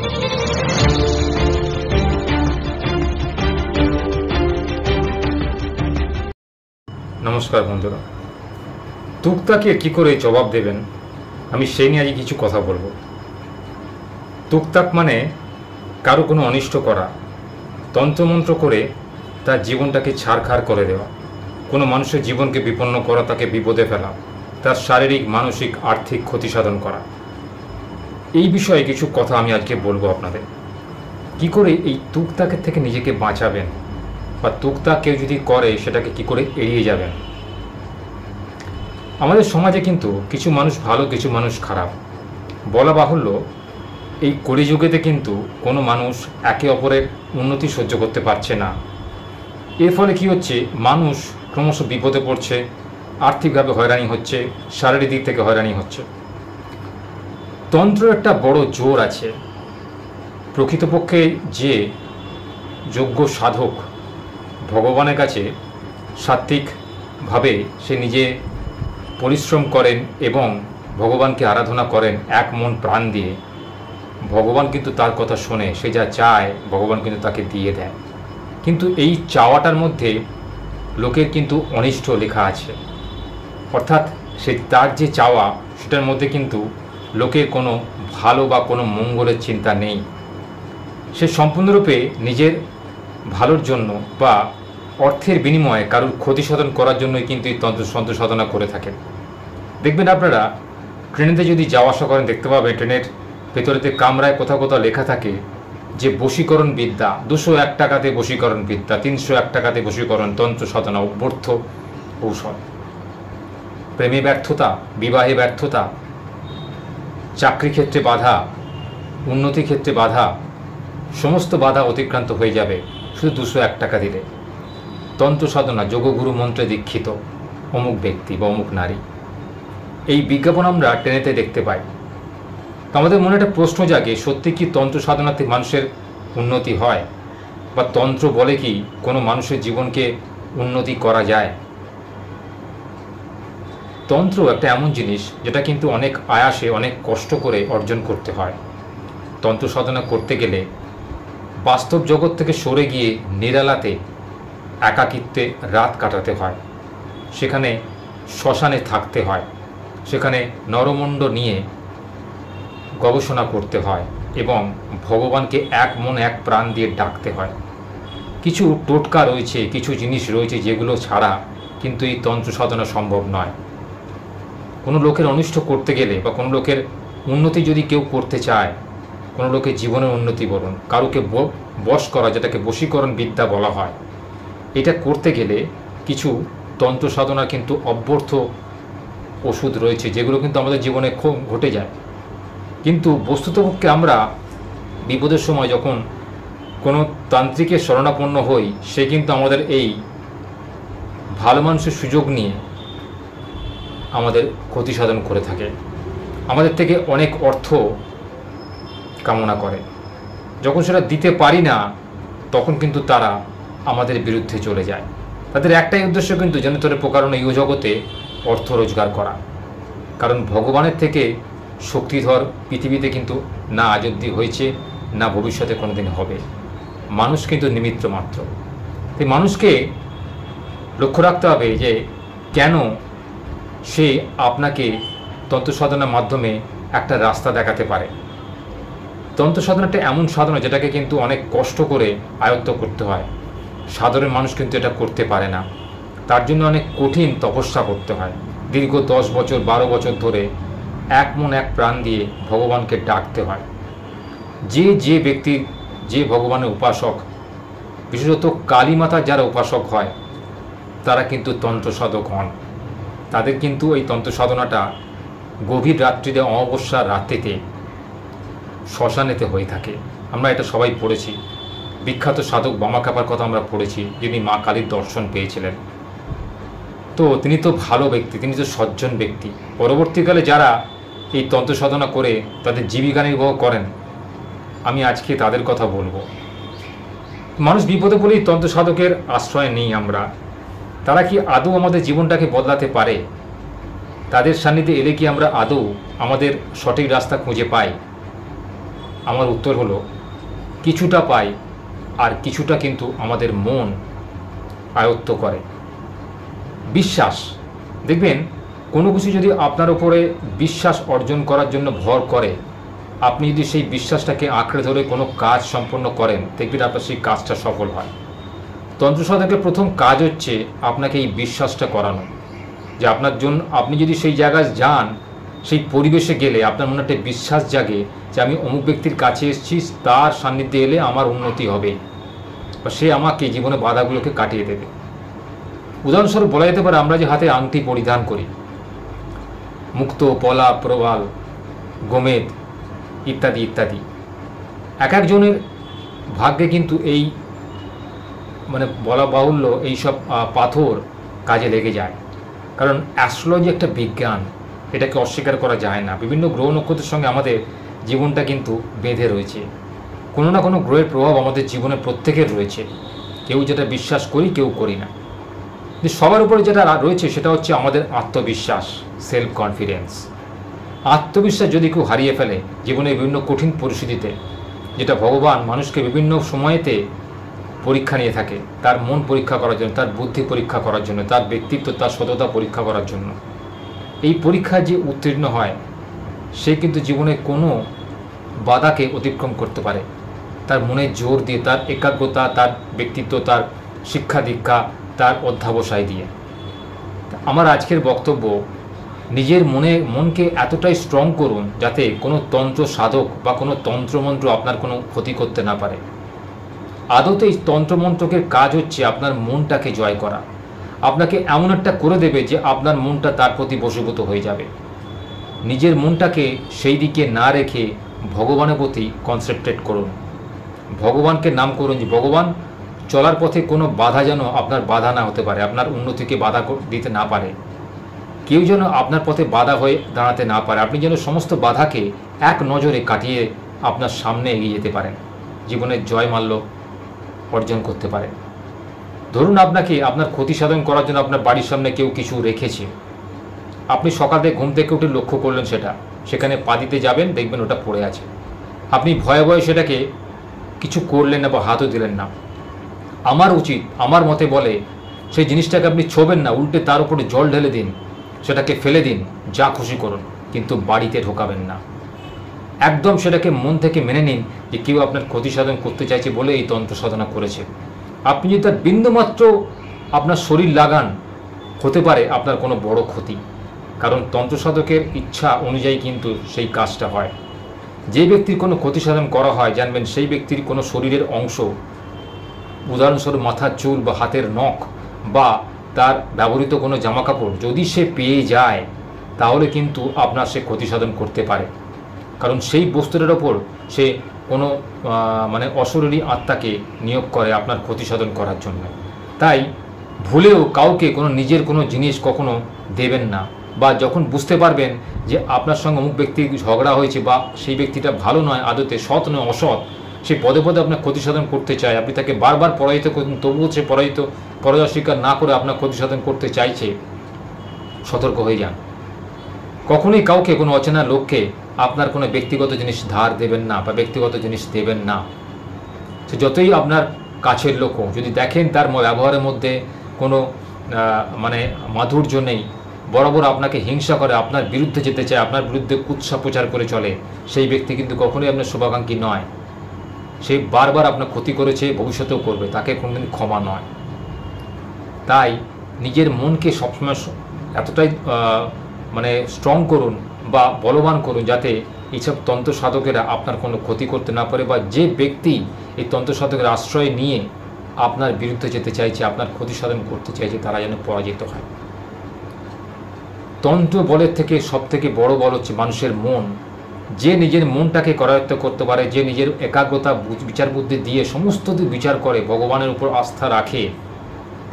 নমস্কার বন্ধুরা, তুকতাকে কি করে জবাব দেবেন আমি সেই নিয়ে আজ কিছু কথা বলবো। তুকতাক মানে কারো কোনো অনিষ্ট করা, তন্ত্রমন্ত্র করে তার জীবনটাকে ছাড়খাড় করে দেওয়া, কোনো মানুষের জীবনকে বিপন্ন করা, তাকে বিপদে ফেলা, তার শারীরিক মানসিক আর্থিক ক্ষতি সাধন করা। এই বিষয়ে কিছু কথা আমি আজকে বলবো আপনাদের। কি করে এই তুকতাকের থেকে নিজেকে বাঁচাবেন, বা তুকতাক কেউ যদি করে সেটাকে কি করে এড়িয়ে যাবেন। আমাদের সমাজে কিন্তু কিছু মানুষ ভালো, কিছু মানুষ খারাপ। বলা বাহুল্য, এই কলিযুগেতে কিন্তু কোনো মানুষ একে অপরের উন্নতি সহ্য করতে পারছে না। এর ফলে কি হচ্ছে, মানুষ ক্রমশ বিপদে পড়ছে, আর্থিকভাবে হয়রানি হচ্ছে, শারীরিক দিক থেকে হয়রানি হচ্ছে। তন্ত্রের একটা বড় জোর আছে। প্রকৃতপক্ষে যে যোগ্য সাধক ভগবানের কাছে সাত্ত্বিকভাবে সে নিজে পরিশ্রম করেন এবং ভগবানকে আরাধনা করেন এক মন প্রাণ দিয়ে, ভগবান কিন্তু তার কথা শোনে, সে যা চায় ভগবান কিন্তু তাকে দিয়ে দেয়। কিন্তু এই চাওয়াটার মধ্যে লোকের কিন্তু অনিষ্ট লেখা আছে, অর্থাৎ সে তার যে চাওয়া সেটার মধ্যে কিন্তু লোকের কোনো ভালো বা কোনো মঙ্গলের চিন্তা নেই। সে সম্পূর্ণরূপে নিজের ভালোর জন্য বা অর্থের বিনিময়ে কারোর ক্ষতি সাধন করার জন্যই কিন্তু এই তন্ত্র সাধনা করে থাকেন। দেখবেন আপনারা ট্রেনেতে যদি যাওয়া আসা করেন, দেখতে পাবেন ট্রেনের ভেতরেতে কামরায় কোথাও কোথাও লেখা থাকে যে বশীকরণ বিদ্যা, 201 টাকাতে বশীকরণ বিদ্যা, 301 টাকাতে বশীকরণ তন্ত্র সাধনা, অব্যর্থ ঔষধ। প্রেমে ব্যর্থতা, বিবাহে ব্যর্থতা, চাকরি ক্ষেত্রে বাধা, উন্নতি ক্ষেত্রে বাধা, সমস্ত বাধা অতিক্রান্ত হয়ে যাবে শুধু 201 টাকা দিলে। তন্ত্র সাধনা, যোগগুরু মন্ত্রে দীক্ষিত অমুক ব্যক্তি বা অমুক নারী, এই বিজ্ঞাপন আমরা ট্রেনেতে দেখতে পাই। তো আমাদের মনে একটা প্রশ্ন জাগে, সত্যি কি তন্ত্র সাধনাতে মানুষের উন্নতি হয়, বা তন্ত্র বলে কি কোনো মানুষের জীবনকে উন্নতি করা যায়? তন্ত্র একটা এমন জিনিস যেটা কিন্তু অনেক আয়াসে, অনেক কষ্ট করে অর্জন করতে হয়। তন্ত্র সাধনা করতে গেলে বাস্তব জগৎ থেকে সরে গিয়ে নিরালাতে একাকিত্বে রাত কাটাতে হয়, সেখানে শ্মশানে থাকতে হয়, সেখানে নরমুণ্ড নিয়ে গবেষণা করতে হয় এবং ভগবানকে এক মন এক প্রাণ দিয়ে ডাকতে হয়। কিছু টোটকা রয়েছে, কিছু জিনিস রয়েছে যেগুলো ছাড়া কিন্তু এই তন্ত্র সাধনা সম্ভব নয়। কোনো লোকের অনিষ্ট করতে গেলে বা কোনো লোকের উন্নতি যদি কেউ করতে চায়, কোনো লোকের জীবনের উন্নতি বলুন, কারোকে বশ করা, যেটাকে বশীকরণ বিদ্যা বলা হয়, এটা করতে গেলে কিছু তন্ত্র সাধনার কিন্তু অব্যর্থ ওষুধ রয়েছে যেগুলো কিন্তু আমাদের জীবনে খুব ঘটে যায়। কিন্তু বস্তুতপক্ষে আমরা বিপদের সময় যখন কোনো তান্ত্রিকের শরণাপন্ন হই, সে কিন্তু আমাদের এই ভালো মানুষের সুযোগ নিয়ে আমাদের ক্ষতি সাধন করে থাকে, আমাদের থেকে অনেক অর্থ কামনা করে। যখন সেটা দিতে পারি না তখন কিন্তু তারা আমাদের বিরুদ্ধে চলে যায়। তাদের একটাই উদ্দেশ্য কিন্তু জনতরের প্রকারণে এই জগতে অর্থ রোজগার করা। কারণ ভগবানের থেকে শক্তিধর পৃথিবীতে কিন্তু না আজ অবধি হয়েছে, না ভবিষ্যতে কোনোদিন হবে। মানুষ কিন্তু নিমিত্ত মাত্র। তাই মানুষকে লক্ষ্য রাখতে হবে যে কেন সে আপনাকে তন্ত্র সাধনার মাধ্যমে একটা রাস্তা দেখাতে পারে। তন্ত্র সাধনাটা এমন সাধনা যেটাকে কিন্তু অনেক কষ্ট করে আয়ত্ত করতে হয়। সাধারণ মানুষ কিন্তু এটা করতে পারে না, তার জন্য অনেক কঠিন তপস্যা করতে হয়। দীর্ঘ 10 বছর 12 বছর ধরে এক মন এক প্রাণ দিয়ে ভগবানকে ডাকতে হয়। যে ব্যক্তি যে ভগবানের উপাসক, বিশেষত কালী মাতার যারা উপাসক হয়, তারা কিন্তু তন্ত্র সাধক হন। তাদের কিন্তু এই তন্ত্র সাধনাটা গভীর রাত্রিতে, অমাবস্যার রাত্রিতে শ্মশানেতে হয়ে থাকে। আমরা এটা সবাই পড়েছি। বিখ্যাত সাধক বামাখ্যাপার কথা আমরা পড়েছি, যিনি মা কালীর দর্শন পেয়েছিলেন। তো তিনি তো ভালো ব্যক্তি, তিনি তো সজ্জন ব্যক্তি। পরবর্তীকালে যারা এই তন্ত্র সাধনা করে তাদের জীবিকা নির্বাহ করেন, আমি আজকে তাদের কথা বলবো। মানুষ বিপদে পড়লেই তন্ত্র সাধকের আশ্রয় নেই আমরা। তারা কি আদৌ আমাদের জীবনটাকে বদলাতে পারে? তাদের সান্নিধ্যে এলে কি আমরা আদৌ আমাদের সঠিক রাস্তা খুঁজে পাই? আমার উত্তর হলো কিছুটা পাই আর কিছুটা কিন্তু আমাদের মন আয়ত্ত করে। বিশ্বাস, দেখবেন কোনো কিছু যদি আপনার উপরে বিশ্বাস অর্জন করার জন্য ভর করে, আপনি যদি সেই বিশ্বাসটাকে আঁকড়ে ধরে কোনো কাজ সম্পন্ন করেন, দেখবেন আপনার সেই কাজটা সফল হয়। তন্ত্রসাধকের প্রথম কাজ হচ্ছে আপনাকে এই বিশ্বাসটা করানো যে আপনার জন্য, আপনি যদি সেই জায়গায় যান, সেই পরিবেশে গেলে আপনার মনে একটা বিশ্বাস জাগে যে আমি অমুক ব্যক্তির কাছে এসেছি, তার সান্নিধ্যে এলে আমার উন্নতি হবে বা সে আমাকে জীবনে বাধাগুলোকে কাটিয়ে দেবে। উদাহরণস্বরূপ বলা যেতে পারে আমরা যে হাতে আংটি পরিধান করি, মুক্তো, পলা, প্রবাল, গোমেদ ইত্যাদি ইত্যাদি, এক একজনের ভাগ্যে কিন্তু এই মানে বলা বাহুল্য এইসব পাথর কাজে লেগে যায়। কারণ অ্যাস্ট্রোলজি একটা বিজ্ঞান, এটাকে অস্বীকার করা যায় না। বিভিন্ন গ্রহ নক্ষত্রের সঙ্গে আমাদের জীবনটা কিন্তু বেঁধে রয়েছে। কোনো না কোনো গ্রহের প্রভাব আমাদের জীবনে প্রত্যেকের রয়েছে, কেউ যেটা বিশ্বাস করি, কেউ করি না। কিন্তু সবার উপরে যেটা রয়েছে সেটা হচ্ছে আমাদের আত্মবিশ্বাস, সেলফ কনফিডেন্স। আত্মবিশ্বাস যদি কেউ হারিয়ে ফেলে জীবনে বিভিন্ন কঠিন পরিস্থিতিতে, যেটা ভগবান মানুষকে বিভিন্ন সময়েতে পরীক্ষা নিয়ে থাকে, তার মন পরীক্ষা করার জন্য, তার বুদ্ধি পরীক্ষা করার জন্য, তার ব্যক্তিত্ব, তার সততা পরীক্ষা করার জন্য, এই পরীক্ষায় যে উত্তীর্ণ হয় সে কিন্তু জীবনে কোনো বাধাকে অতিক্রম করতে পারে তার মনে জোর দিয়ে, তার একাগ্রতা, তার ব্যক্তিত্ব, তার শিক্ষা দীক্ষা, তার অধ্যাবসায় দিয়ে। আমার আজকের বক্তব্য, নিজের মনকে এতটাই স্ট্রং করুন যাতে কোনো তন্ত্র সাধক বা কোনো তন্ত্রমন্ত্র আপনার কোনো ক্ষতি করতে না পারে। আদতে এই তন্ত্রমন্ত্রকের কাজ হচ্ছে আপনার মনটাকে জয় করা, আপনাকে এমন একটা করে দেবে যে আপনার মনটা তার প্রতি বশীভূত হয়ে যাবে। নিজের মনটাকে সেই দিকে না রেখে ভগবানের প্রতি কনসেন্ট্রেট করুন, ভগবানকে নাম করুন যে ভগবান, চলার পথে কোনো বাধা যেন আপনার বাধা না হতে পারে, আপনার উন্নতিকে বাধা দিতে না পারে, কেউ যেন আপনার পথে বাধা হয়ে দাঁড়াতে না পারে। আপনি যেন সমস্ত বাধাকে এক নজরে কাটিয়ে আপনার সামনে এগিয়ে যেতে পারেন, জীবনের জয়মাল্য অর্জন করতে পারেন। ধরুন আপনাকে আপনার ক্ষতি সাধন করার জন্য আপনার বাড়ির সামনে কেউ কিছু রেখেছে, আপনি সকালে ঘুম থেকে উঠে লক্ষ্য করলেন সেখানে পা দিতে যাবেন, দেখবেন ওটা পড়ে আছে। আপনি ভয়ে ভয়ে সেটাকে কিছু করলেন না বা হাতও দিলেন না। আমার মতে বলে সেই জিনিসটাকে আপনি ছোবেন না, উল্টে তার উপরে জল ঢেলে দিন, সেটাকে ফেলে দিন, যা খুশি করুন, কিন্তু বাড়িতে ঢোকাবেন না। একদম সেটাকে মন থেকে মেনে নিন যে কেউ আপনার ক্ষতি সাধন করতে চাইছে বলে এই তন্ত্র সাধনা করেছে। আপনি যদি তার বিন্দুমাত্র আপনার শরীর লাগান, হতে পারে আপনার কোনো বড় ক্ষতি, কারণ তন্ত্র সাধকের ইচ্ছা অনুযায়ী কিন্তু সেই কাজটা হয়। যে ব্যক্তির কোনো ক্ষতি সাধন করা হয়, জানবেন সেই ব্যক্তির কোনো শরীরের অংশ, উদাহরণস্বরূপ মাথার চুল বা হাতের নখ বা তার ব্যবহৃত কোনো জামাকাপড় যদি সে পেয়ে যায়, তাহলে কিন্তু আপনার সে ক্ষতি সাধন করতে পারে, কারণ সেই বস্তুটার ওপর সে কোনো মানে অশরীরী আত্মাকে নিয়োগ করে আপনার ক্ষতি সাধন করার জন্য। তাই ভুলেও কাউকে কোনো নিজের কোনো জিনিস কখনো দেবেন না, বা যখন বুঝতে পারবেন যে আপনার সঙ্গে অমুক ব্যক্তি ঝগড়া হয়েছে বা সেই ব্যক্তিটা ভালো নয়, আদতে সৎ নয়, অসৎ, সে পদে পদে আপনার ক্ষতি সাধন করতে চায়, আপনি তাকে বারবার পরাজিত করছেন, তবুও সে পরাজয় স্বীকার না করে আপনার ক্ষতি সাধন করতে চাইছে, সতর্ক হয়ে যান। কখনোই কাউকে, কোনো অচেনা লোককে আপনার কোনো ব্যক্তিগত জিনিস ধার দেবেন না বা ব্যক্তিগত জিনিস দেবেন না। সে যতই আপনার কাছের লোক হোক, যদি দেখেন তার ব্যবহারের মধ্যে কোনো মানে মাধুর্য নেই, বরাবর আপনাকে হিংসা করে, আপনার বিরুদ্ধে যেতে চায়, আপনার বিরুদ্ধে কুৎসা প্রচার করে চলে, সেই ব্যক্তি কিন্তু কখনোই আপনার শুভাকাঙ্ক্ষী নয়। সে বারবার আপনার ক্ষতি করেছে, ভবিষ্যতেও করবে, তাকে কোনোদিন ক্ষমা নয়। তাই নিজের মনকে সবসময় এতটাই মানে স্ট্রং করুন বা বলবান করুন যাতে এইসব তন্ত্র সাধকেরা আপনার কোনো ক্ষতি করতে না পারে, বা যে ব্যক্তি এই তন্ত্র সাধকের আশ্রয় নিয়ে আপনার বিরুদ্ধে যেতে চাইছে, আপনার ক্ষতি সাধন করতে চাইছে, তারা যেন পরাজিত হয়। তন্ত্র বলের থেকে সবথেকে বড় বল হচ্ছে মানুষের মন। যে নিজের মনটাকে করায়ত্ত করতে পারে, যে নিজের একাগ্রতা বিচার বুদ্ধি দিয়ে সমস্ত বিচার করে, ভগবানের উপর আস্থা রাখে,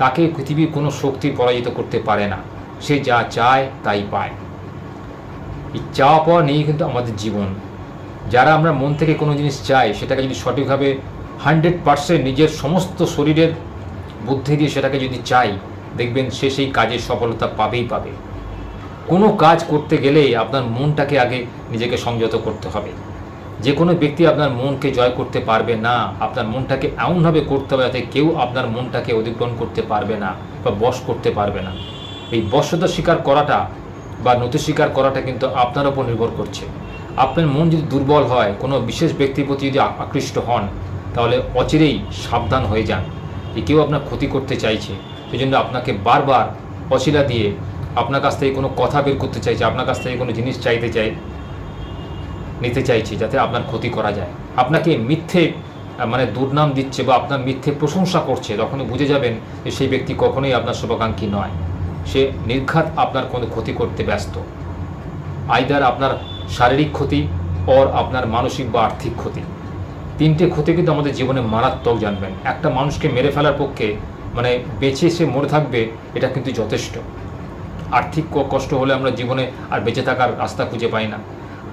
তাকে পৃথিবীর কোনো শক্তি পরাজিত করতে পারে না। সে যা চায় তাই পায়। এই চাওয়া পাওয়া নিয়েই কিন্তু আমাদের জীবন। যারা আমরা মন থেকে কোনো জিনিস চাই, সেটাকে যদি সঠিকভাবে 100% নিজের সমস্ত শরীরের বুদ্ধি দিয়ে সেটাকে যদি চাই, দেখবেন সে সেই কাজের সফলতা পাবেই পাবে। কোনো কাজ করতে গেলেই আপনার মনটাকে আগে নিজেকে সংযত করতে হবে। যে কোনো ব্যক্তি আপনার মনকে জয় করতে পারবে না। আপনার মনটাকে এমনভাবে করতে হবে যাতে কেউ আপনার মনটাকে অধিগ্রহণ করতে পারবে না বা বশ করতে পারবে না। এই বশ্যতা স্বীকার করাটা বা নতি স্বীকার করাটা কিন্তু আপনার ওপর নির্ভর করছে। আপনার মন যদি দুর্বল হয়, কোনো বিশেষ ব্যক্তির প্রতি যদি আকৃষ্ট হন, তাহলে অচিরেই সাবধান হয়ে যান যে কেউ আপনার ক্ষতি করতে চাইছে। সেই জন্য আপনাকে বারবার অছিলা দিয়ে আপনার কাছ থেকে কোনো কথা বের করতে চাইছে, আপনার কাছ থেকে কোনো জিনিস নিতে চাইছে যাতে আপনার ক্ষতি করা যায়। আপনাকে মিথ্যে দুর্নাম দিচ্ছে বা আপনার মিথ্যে প্রশংসা করছে, তখনই বুঝে যাবেন যে সেই ব্যক্তি কখনোই আপনার শুভাকাঙ্ক্ষী নয়। সে নির্ঘাত আপনার কোনো ক্ষতি করতে ব্যস্ত। আইদার আপনার শারীরিক ক্ষতি ওর আপনার মানসিক বা আর্থিক ক্ষতি। তিনটে ক্ষতি কিন্তু আমাদের জীবনে মারাত্মক, জানবেন। একটা মানুষকে মেরে ফেলার পক্ষে বেঁচে সে মরে থাকবে, এটা কিন্তু যথেষ্ট। আর্থিক কষ্ট হলে আমরা জীবনে আর বেঁচে থাকার রাস্তা খুঁজে পাই না।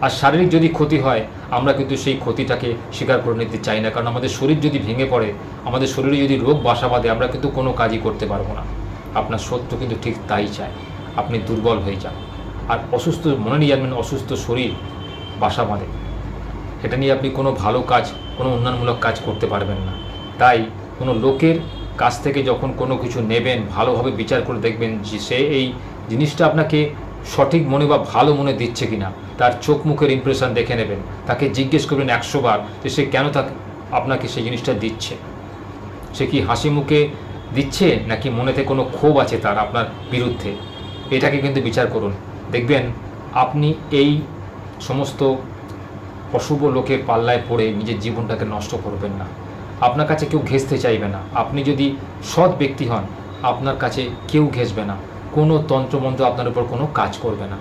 আর শারীরিক যদি ক্ষতি হয়, আমরা কিন্তু সেই ক্ষতিটাকে স্বীকার করে নিতে চাই না, কারণ আমাদের শরীর যদি ভেঙে পড়ে, আমাদের শরীরে যদি রোগ বাসা বাঁধে, আমরা কিন্তু কোনো কাজই করতে পারবো না। আপনার শত্রু কিন্তু ঠিক তাই চায়, আপনি দুর্বল হয়ে যান। আর অসুস্থ মনে নিয়ে জানবেন, অসুস্থ শরীর বাসা বাঁধে, এটা নিয়ে আপনি কোনো ভালো কাজ, কোনো উন্নয়নমূলক কাজ করতে পারবেন না। তাই কোনো লোকের কাছ থেকে যখন কোনো কিছু নেবেন, ভালোভাবে বিচার করে দেখবেন যে সে এই জিনিসটা আপনাকে সঠিক মনে বা ভালো মনে দিচ্ছে কিনা। তার চোখ মুখের ইমপ্রেশন দেখে নেবেন, তাকে জিজ্ঞেস করবেন 100 বার যে সে কেন আপনাকে সেই জিনিসটা দিচ্ছে। সে কি হাসি মুখে দিচ্ছে, নাকি মনেতে কোনো ক্ষোভ আছে তার আপনার বিরুদ্ধে, এটাকে কিন্তু বিচার করুন। দেখবেন আপনি এই সমস্ত অশুভ লোকের পাল্লায় পড়ে নিজের জীবনটাকে নষ্ট করবেন না। আপনার কাছে কেউ ঘেঁষতে চাইবে না। আপনি যদি সৎ ব্যক্তি হন, আপনার কাছে কেউ ঘেঁষবে না, কোনো তন্ত্রমন্ত্র আপনার উপর কোনো কাজ করবে না।